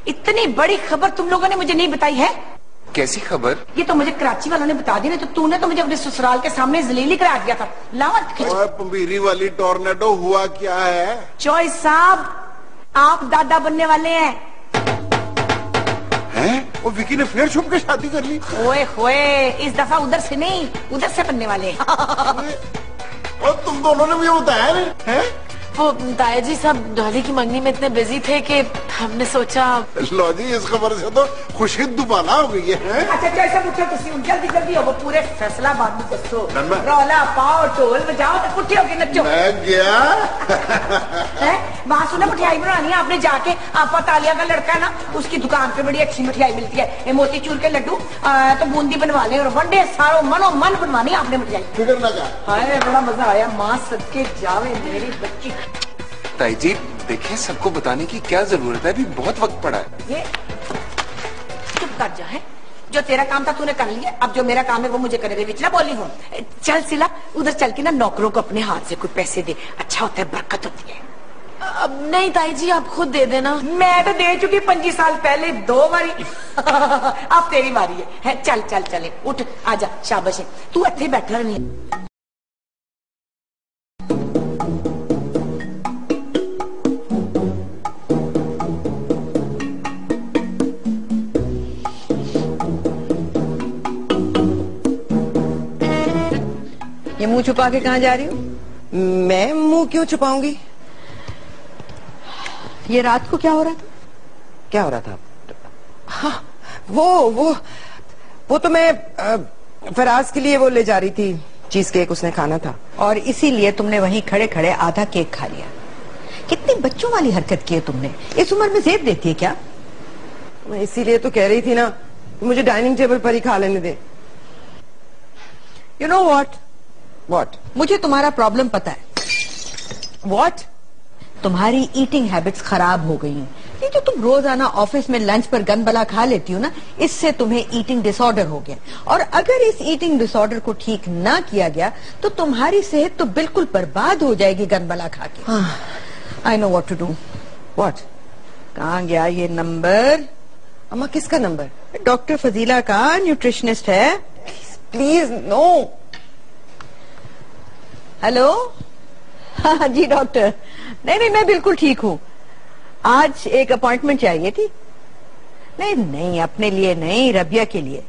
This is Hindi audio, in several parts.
इतनी बड़ी खबर तुम लोगों ने मुझे नहीं बताई है। कैसी खबर? ये तो मुझे कराची वालों ने बता दी, नहीं तो तूने तो मुझे अपने ससुराल के सामने जलीली करा दिया था। लावा पंबीरी वाली टोर्नेडो, हुआ क्या है? चॉइस साहब, आप दादा बनने वाले हैं। हैं? और विकी ने फिर छुप के शादी कर ली? ओए होए, इस दफा उधर से नहीं, उधर से बनने वाले हैं। और तुम दोनों ने मुझे बताया नहीं है? वो ताया जी सब डॉली की मंगनी में इतने बिजी थे कि हमने सोचा। लो जी, इस खबर से तो खुशी दुबाला हो गई है। अच्छा चल सब उठो, तुम जल्दी जल्दी हो, वो पूरे फैसलाबाद में बसो, रौला पाओ, ढोल बजाओ, तो पुट्ठी होके नचो। मैं गया वहाँ सुना मिठाई बनानी है आपने जाके। आपा तालिया का लड़का है ना, उसकी दुकान पे बड़ी अच्छी मिठाई मिलती है, मोतीचूर के लड्डू तो बूंदी बनवा ले और वनडे सारो मनो मन बनवानी आपने मिठाई। फिक्र ना कर। हाय बड़ा मजा आया, माँ सदके जावे मेरी बच्ची। ताई जी देखिए, सबको बताने की क्या जरूरत है, अभी बहुत वक्त पड़ा है। ये चुप कर जा, है जो तेरा काम था तूने कर लिया, अब जो मेरा काम है वो मुझे करेगा, विचला बोली हूँ। चल सिला, उधर चल के ना नौकरों को अपने हाथ से कुछ पैसे दे, अच्छा होता है, बरकत होती है। अब नहीं ताई जी, आप खुद दे देना। मैं तो दे चुकी 25 साल पहले 2 बारी। अब तेरी बारी है, चल चल चले, उठ आजा, शाबाश है, तू इत्थे बैठा नहीं। ये मुंह छुपा के कहाँ जा रही हूँ? मैं मुंह क्यों छुपाऊंगी? ये रात को क्या हो रहा था? क्या हो रहा था? हाँ, वो तो मैं फराज के लिए वो ले जा रही थी, चीज केक उसने खाना था। और इसीलिए तुमने वहीं खड़े खड़े आधा केक खा लिया। कितनी बच्चों वाली हरकत की है तुमने, इस उम्र में जेब देती है क्या? मैं इसीलिए तो कह रही थी ना, मुझे डाइनिंग टेबल पर ही खा लेने दे। You know what? व्हाट? मुझे तुम्हारा प्रॉब्लम पता है। व्हाट? तुम्हारी ईटिंग हैबिट्स खराब हो गई हैं। ये जो तुम रोजाना ऑफिस में लंच पर गन बला खा लेती हो ना, इससे तुम्हें ईटिंग डिसऑर्डर हो गया। और अगर इस ईटिंग डिसऑर्डर को ठीक ना किया गया तो तुम्हारी सेहत तो बिल्कुल बर्बाद हो जाएगी गन बला खा के। I know what to do. What? कहाँ गया ये नंबर? अम्मा किसका नंबर? डॉक्टर फजीला का, न्यूट्रिशनिस्ट है। Please no. हेलो? हाँ जी डॉक्टर, नहीं मैं बिल्कुल ठीक हूँ। आज एक अपॉइंटमेंट चाहिए थी। नहीं अपने लिए नहीं, रबिया के लिए।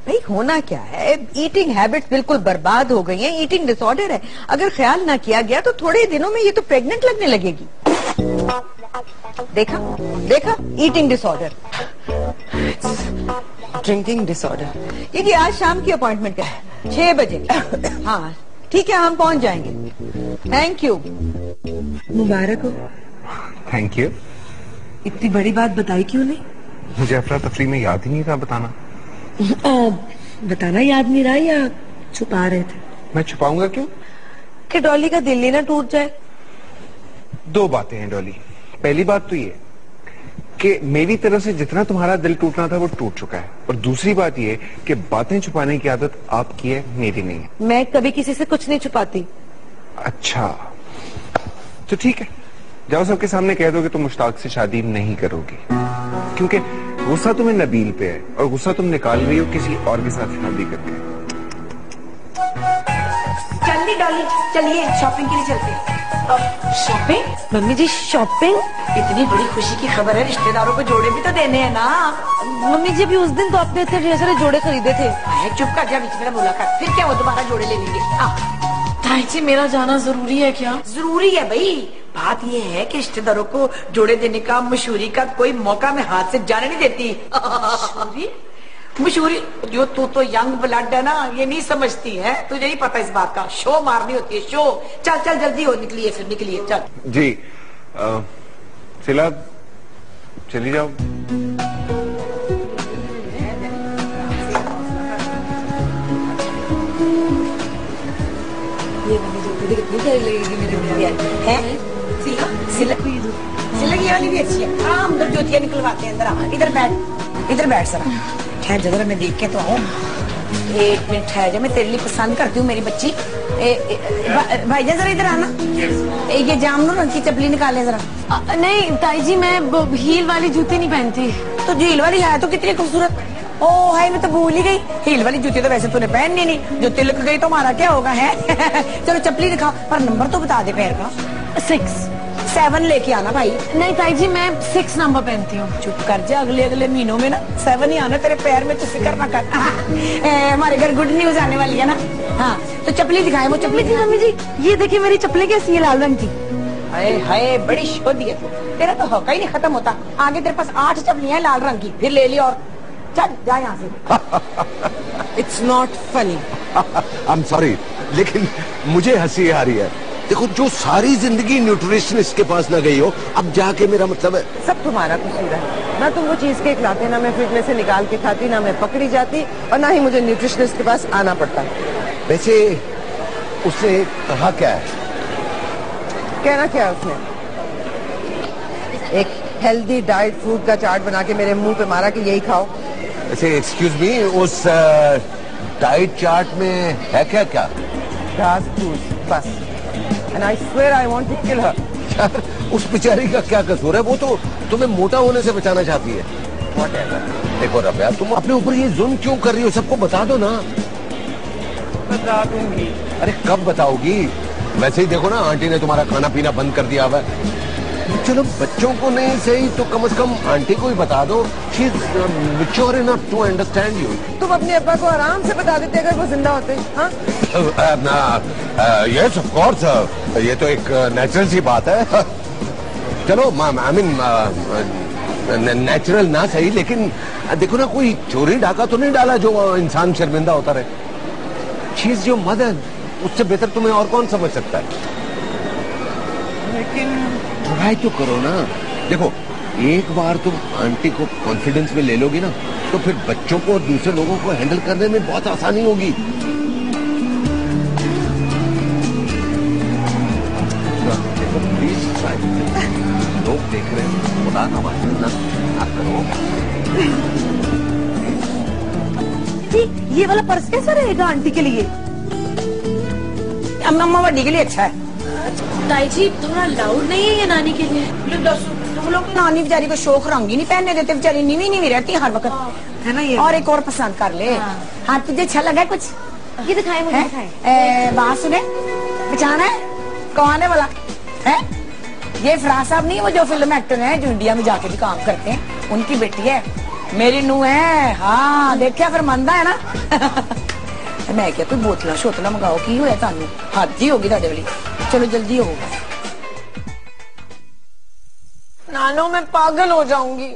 भाई होना क्या है, ईटिंग हैबिट्स बिल्कुल बर्बाद हो गई हैं, ईटिंग डिसऑर्डर है। अगर ख्याल ना किया गया तो थोड़े दिनों में ये तो प्रेग्नेंट लगने लगेगी। देखा ईटिंग डिसऑर्डर, ड्रिंकिंग डिसऑर्डर। ये जी आज शाम की अपॉइंटमेंट है 6 बजे। हाँ ठीक है, हम पहुंच जाएंगे। Thank you. मुबारक हो। Thank you. इतनी बड़ी बात बताई क्यों नहीं? मुझे अफरा तफरी में याद ही नहीं था बताना। बताना याद नहीं रहा या छुपा रहे थे? मैं छुपाऊंगा क्यों? कि डॉली का दिल ही ना टूट जाए। 2 बातें हैं डॉली। पहली बात तो ये कि मेरी तरफ से जितना तुम्हारा दिल टूटना था वो टूट चुका है, और दूसरी बात ये कि बातें छुपाने की आदत आपकी है, मेरी नहीं है। मैं कभी किसी से कुछ नहीं छुपाती। अच्छा तो ठीक है, जाओ सबके सामने कह दो कि तुम मुश्ताक से शादी नहीं करोगी, क्योंकि गुस्सा तुम्हें नबील पे है और गुस्सा तुम निकाल रही हो किसी और के साथ शादी करके। जल्दी डॉली चलिए, शॉपिंग के लिए चलते हैं। शॉपिंग? मम्मी जी शॉपिंग? इतनी बड़ी खुशी की खबर है, रिश्तेदारों को जोड़े भी तो देने हैं ना। मम्मी जी भी उस दिन तो आपने इतने ढेर सारे जोड़े खरीदे थे। चुप कर जा, बीच में बोला कर, फिर क्या वो दोबारा जोड़े ले लेंगे। ताई जी मेरा जाना जरूरी है क्या? जरूरी है भाई। बात ये है कि रिश्तेदारों को जोड़े देने का, मशहूरी का कोई मौका मैं हाथ से जाने नहीं देती। मशहूरी जो तू तो यंग ब्लड है ना, ये नहीं समझती है, तुझे नहीं पता इस बात का। शो मारनी होती है, शो। चल चल जल्दी हो, निकलिए फिर निकलिए, चल जी। सिला चली जाओ। ये कितनी प्यारी लगेगी मेरे लिए, है सिला ये वाली भी अच्छी है। हम ज्योतियाँ निकलवाते हैं, इधर इधर बैठ जरा, ठहर जरा मैं देख के तो आऊँ। एक मिनट है जो मैं तेरे लिए पसंद करती हूँ मेरी बच्ची। भाईजान जरा इधर आना। ये जामनू रंग की चपली निकाले जरा। नहीं ताई जी, मैं हील वाली जूती नहीं पहनती। तो हील वाली है तो कितनी खूबसूरत। ओ हाय, मैं तो भूल ही गई, हील वाली जूती तो वैसे तूने पहननी नहीं, जो तिलक गई तो हमारा क्या होगा है। चलो चपली दिखा, पर नंबर तो बता दे पैर का। 6 7 लेके आना भाई। नहीं ताई जी, मैं 6 नंबर पहनती हूँ। चुप कर जा, अगले महीनों में ना 7 ही आना तेरे पैर में, तो फिक्र ना कर। हमारे घर गुड न्यूज आने वाली है ना। हाँ तो चपली दिखाए, वो चपली दिखा। मम्मी जी ये देखिए मेरी चप्पलें कैसी है, लाल रंग की। हाय हाय, बड़ी शोधी है तू। तेरा तो हौका ही नहीं खत्म होता। आगे तेरे पास 8 चपलियां हैं लाल रंग की, फिर ले ली और चल जा यहाँ से। It's not funny. I am sorry, लेकिन मुझे हंसी आ रही है। देखो, जो सारी जिंदगी न्यूट्रिशनिस्ट के पास ना गई हो, अब जाके मेरा मतलब है सब तुम्हारा कसूर है। ना तुम वो चीज केक लाते, ना मैं फ्रिज में से निकाल के खाती, ना मैं पकड़ी जाती, और ना ही मुझे न्यूट्रिशनिस्ट के पास आना पड़ता। वैसे उसने कहा क्या है? कहना क्या है उसने? एक हेल्दी डाइट फूड का चार्ट बना के मेरे मुंह पे मारा कि यही खाओ। वैसे एक्सक्यूज मी, उस डाइट चार्ट में है क्या क्या? घास फूस बस। And I swear I want to kill her. यार, उस बेचारी का क्या कसूर है? वो तो तुम्हें मोटा होने से बचाना चाहती है। व्हाटएवर। देखो रब्या, तुम अपने ऊपर ये जुल्म क्यों कर रही हो? सबको बता दो ना। बता दूंगी। अरे कब बताओगी? वैसे ही देखो ना, आंटी ने तुम्हारा खाना पीना बंद कर दिया हुआ है। चलो बच्चों को नहीं सही तो कम से कम आंटी को ही बता दो। She is mature enough to understand you. तुम अपने अब्बा को आराम से बता देते अगर वो जिंदा होते। हाँ यस ऑफ कोर्स, ये तो एक नेचुरल सी बात है। चलो आई मीन नेचुरल ना सही, लेकिन देखो ना, कोई चोरी डाका तो नहीं डाला जो इंसान शर्मिंदा होता रहे। शी इज योर मदर, उससे बेहतर तुम्हें और कौन समझ सकता है? लेकिन ट्राई तो करो ना। देखो, एक बार तुम आंटी को कॉन्फिडेंस में ले लोगी ना, तो फिर बच्चों को और दूसरे लोगों को हैंडल करने में बहुत आसानी होगी। देखो प्लीज ट्राई। लोग देख रहे हैं, खुदा ना मानना ना करो। जी ये वाला पर्स कैसा रहेगा आंटी के लिए? अम्मा बड़ी के लिए अच्छा है। ताई जी थोड़ा लाउड नहीं है ये नानी के लिए? तुम लोग नानी बेचारी को शौक रंग ही नहीं पहनने देते, बेचारी नीवी रहती हर वक्त है ना ये। और एक और पसंद कर ले। हाँ तुझे अच्छा लगा कुछ? ये दिखाए मुझे, है? दिखाए। बात सुने, पहचाना है कौन है वाला है? ये फराज साहब नहीं, वो जो फिल्म एक्टर है जो इंडिया में जाके भी काम करते हैं, उनकी बेटी है, मेरी नूह है। हाँ देखा फिर मंदा है ना। मैं क्या कोई बोतला शोतला मंगाओ की होया तानू, हद ही होगी ताड़े वाली। चलो जल्दी होगा। नानो मैं पागल हो जाऊंगी।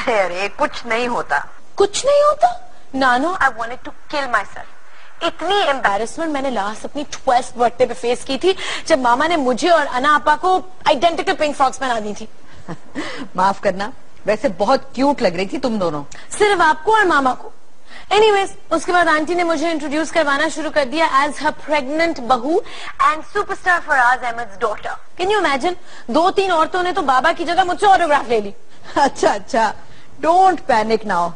अरे कुछ नहीं होता। कुछ नहीं होता नानो, I wanted to kill myself. इतनी एम्बैरेसमेंट मैंने लास्ट अपनी 12th बर्थडे पे फेस की थी, जब मामा ने मुझे और अना आपा को आइडेंटिकल पिंक फ्रॉक्स पहना दी थी। माफ करना, वैसे बहुत क्यूट लग रही थी तुम दोनों। सिर्फ आपको और मामा को। एनीवेज, उसके बाद आंटी ने मुझे इंट्रोड्यूस करवाना शुरू कर दिया एज हर प्रेग्नेंट बहू and superstar Faraz Ahmed daughter. Can you imagine? 2-3 औरतों ने तो बाबा की जगह मुझसे ऑटोग्राफ ले ली। अच्छा, डोंट पैनिक नाउ,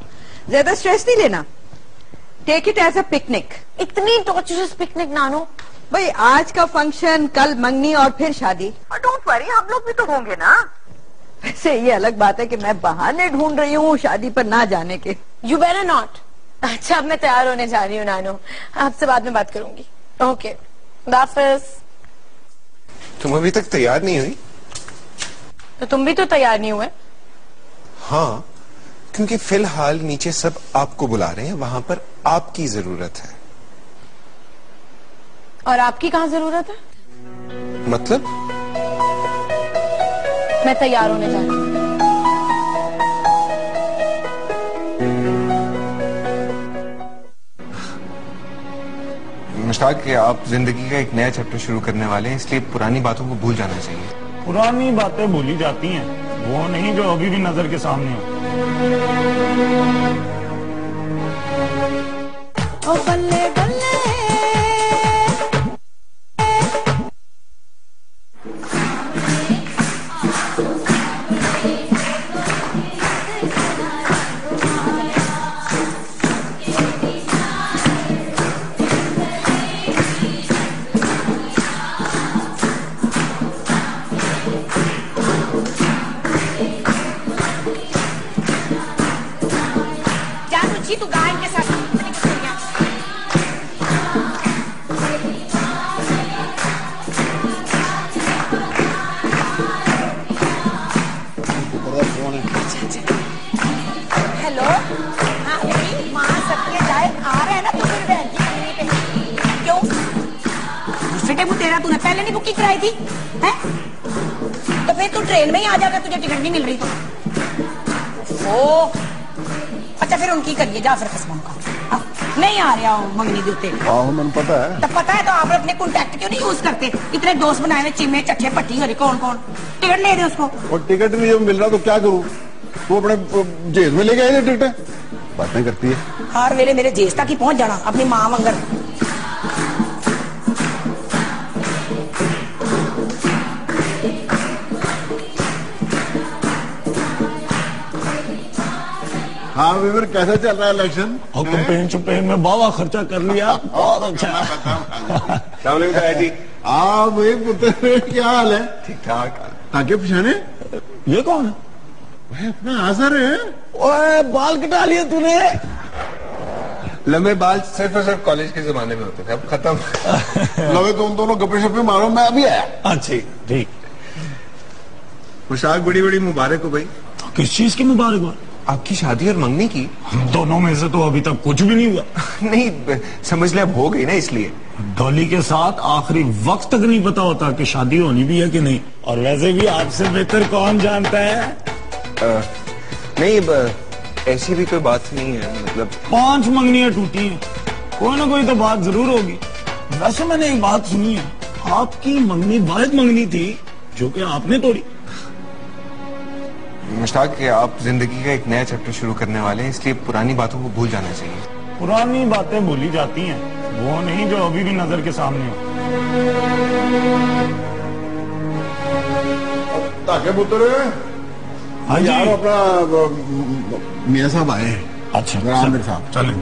ज्यादा स्ट्रेस नहीं लेना, take it as a picnic. इतनी टॉर्चरस पिकनिक नानो? भाई आज का फंक्शन, कल मंगनी और फिर शादी। और डोंट वरी, हम लोग भी तो होंगे ना। वैसे ये अलग बात है कि मैं बहाने ढूंढ रही हूँ शादी पर ना जाने के। You better not. अच्छा अब मैं तैयार होने जा रही हूँ नानो, आपसे बाद में बात करूंगी। ओके दाफिज। तुम अभी तक तैयार नहीं हुई? तो तुम भी तो तैयार नहीं हुए? हाँ, क्योंकि फिलहाल नीचे सब आपको बुला रहे हैं, वहां पर आपकी जरूरत है। और आपकी कहाँ जरूरत है? मतलब? मैं तैयार होने जा रही हूँ। मुश्ताक कि आप जिंदगी का एक नया चैप्टर शुरू करने वाले हैं, इसलिए पुरानी बातों को भूल जाना चाहिए। पुरानी बातें भूली जाती हैं, वो नहीं जो अभी भी नजर के सामने हो। ओ बल्ले बल्ले। बच्ची, तू गा इनके साथ। हेलो, हाँ बेटी, माँ सबके जाए आ रहे हैं ना, तो फिर बहन जी पे क्यों? दूसरे टेबल तेरा तूने पहले नहीं बुकिंग कराई थी, हैं? तो फिर तू ट्रेन में ही आ जाकर, तुझे टिकट नहीं मिल रही तो। ओ, अच्छा फिर उनकी करिए, जा फिर कसम का नहीं आ रहा हूँ मंगनी देते। मन पता है। तो पता है तो आप अपने कॉन्टैक्ट क्यों नहीं यूज करते? इतने दोस्त बनाए हुए, चिमे चट्टे पट्टी हरी, कौन कौन टिकट ले दे उसको। और टिकट नहीं जब मिल रहा तो क्या करूँ? वो अपने जेब में लेके आए टिकट, बातें करती है हर वेले मेरे जेस तक ही पहुंच जाना अपनी माँ वंगर। हाँ विवर, कैसा चल रहा है इलेक्शन? और कंपेन चुपेन में बावा खर्चा कर लिया, बहुत अच्छा। जी हाँ भाई पुत्र, क्या हाल है? ठीक ठाक। आगे पिछाने ये कौन है? भाई अपना आसर है। ओए बाल कटा लिए तूने? लंबे बाल सिर्फ और सिर्फ कॉलेज के जमाने में होते थे, अब खत्म। लगे तुम दोनों गप्पे शप्पे मारो, मैं अभी आया। अच्छा ठीक। मुशाक बड़ी बड़ी मुबारक हो भाई। किस चीज की मुबारक हो? आपकी शादी और मंगनी की। दोनों में से तो अभी तक कुछ भी नहीं हुआ। नहीं समझ ले, अब हो गई ना इसलिए। डॉली के साथ आखिरी वक्त तक नहीं पता होता कि शादी होनी भी है कि नहीं। और वैसे भी आपसे बेहतर कौन जानता है? नहीं ऐसी भी कोई बात नहीं है, मतलब 5 मंगनियां टूटी हैं, कोई ना कोई तो बात जरूर होगी। वैसे मैंने एक बात सुनी है, आपकी मंगनी वाहिद मंगनी थी जो कि आपने तोड़ी। मुश्ताक कि आप जिंदगी का एक नया चैप्टर शुरू करने वाले हैं, इसलिए पुरानी बातों को भूल जाना चाहिए। पुरानी बातें भूली जाती हैं, वो नहीं जो अभी भी नजर के सामने हो। ताकि पुत्र, हाँ जी। यार अपना मियाँ साहब आए हैं। अच्छा आमिर साहब चलें।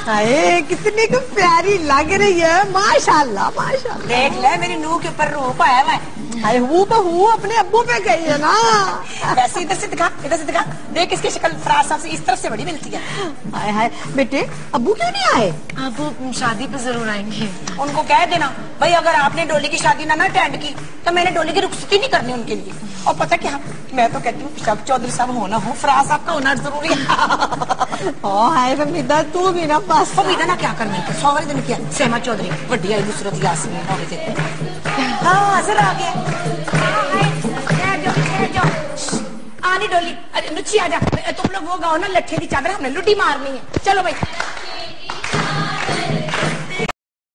हाय कितनी को प्यारी लग रही है, माशाल्लाह माशाल्लाह। देख ले मेरी नूह के ऊपर रूप आया हुआ है। हाय हूँ तो हूँ अपने अब्बू पे गई है ना। वैसे इधर से दिखा, इधर से दिखा, देख इसकी शक्ल फराज साहब से इस तरफ से बड़ी मिलती है। हाय हाय बेटे, अब्बू क्यों नहीं आए? अबू शादी पे जरूर आएंगे। उनको कह देना भाई अगर आपने डोली की शादी ना अटेंड की तो मैंने डोली की रुखसती नहीं करनी उनके लिए। और पता क्या, मैं तो कहती हूँ शब चौधरी साहब होना हो, फराज साहब का होना जरूरी है। हाय फमीदा तू भी ना बस। फमीदा ना क्या करना है, सौवरे दिन किया सहमा चौधरी वड्डी आई नुसरत यासमीन हो गए। हाँ हाजिर आ गया। आनी डोली, अरे नुची आ जा। तुम लोग वो गाओ ना लट्ठे की चादर, हमने लुटी मारनी है। चलो भाई।